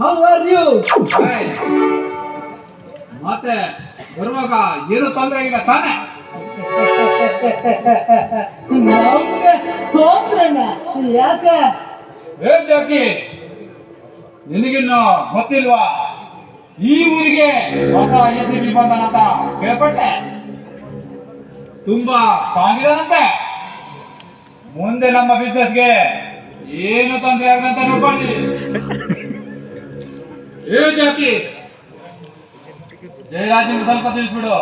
How are you? ಮತ್ತೆ ಬರುವಾಗ ಏನು ತೊಂದರೆ ಇಲ್ಲ ತಾನೆ? ನಮ್ಗೆ ತೊಂದ್ರೆನ ಯಾಕೆ? ಜಾಕಿ, ನಿನಗಿನ್ನು ಗೊತ್ತಿಲ್ವಾ? ಈ ಊರಿಗೆ ಹೊಸ ACP ಬಂದನಂತ ಕೇಳ್ಪಟ್ಟೆ. ತುಂಬಾ ಸಾಗಿದನಂತೆ. ಮುಂದೆ ನಮ್ಮ ಬಿಸ್ನೆಸ್ಗೆ ಏನು ತೊಂದರೆ ಆಗದಂತ ನೋಡ್ಕೊಳ್ಳಿ. ಜಾಕಿ, ಜಯರಾಜನ್ ಸ್ವಲ್ಪ ತಿಳಿಸ್ಬಿಡು.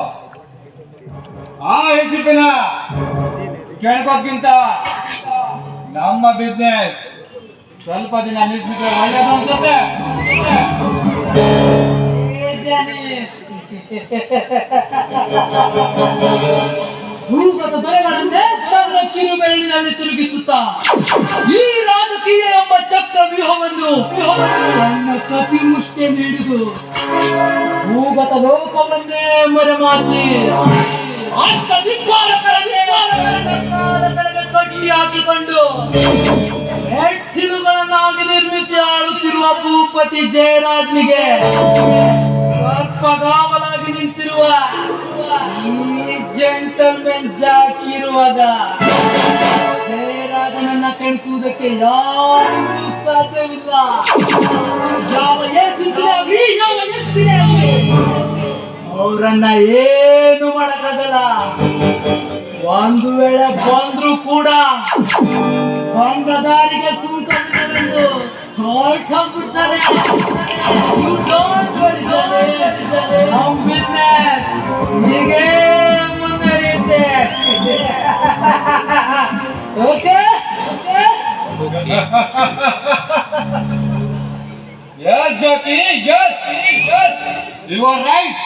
ಆ ACPನ ಕೇಳ್ಕೋಕ್ಕಿಂತ ನಮ್ಮ ಬಿಸ್ನೆಸ್ ಸ್ವಲ್ಪ ದಿನ ನಿಲ್ಸಿದ್ರೆ ಒಳ್ಳೇದು ಅನ್ಸುತ್ತೆ. ಭೂಗತ ದೊರೆಗಳಂತೆ ಕಿರು ಬೆರಳಿನಲ್ಲಿ ತಿರುಗಿಸುತ್ತಾ ಈ ರಾಜಕೀಯ ಎಂಬ ಚಕ್ರ ವ್ಯೂಹವನ್ನು ತನ್ನ ಕಪಿ ಮುಷ್ಟಿ ನೀಡಿದು ಭೂಗತ ಲೋಕವನ್ನೇ ಮರೆಮಾಚಿ ಕಟ್ಟಿ ಹಾಕಿಕೊಂಡು ಮೆಟ್ಟಿಲುಗಳನ್ನಾಗಿ ನಿರ್ಮಿಸಿ ಆಳುತ್ತಿರುವ ಭೂಪತಿ ಜಯರಾಜ್ನಿಗೆ ಸರ್ಪಗಾವಲಾಗಿ ನಿಂತಿರುವ ಈ ಜೆಂಟಲ್ಮೆನ್ ಜಾಕಿ ಇರುವಾಗ ಜಯರಾಜನನ್ನ ಕೆಣಿಸುವುದಕ್ಕೆ ಯಾರಿಗೂ ಸಾಧ್ಯವಿಲ್ಲ. ಯಾವ ಅವರನ್ನ ಏನು ಮಾಡಕ್ಕಾಗಲ್ಲ. ಒಂದು ವೇಳೆ ಬಂದ್ರು ಕೂಡ ಬಂದದಾರಿಗೆ ಸೂಟೆಂದು ಹೊರಟೋಗ್ಬಿಡ್ತಾರೆ. ನಮ್ಮ ಬಿಸ್ನೆಸ್ ಹೀಗೆ ಮುಂದುವರಿಯುತ್ತೆ. Okay? Yes, Jackie, yes, you are right.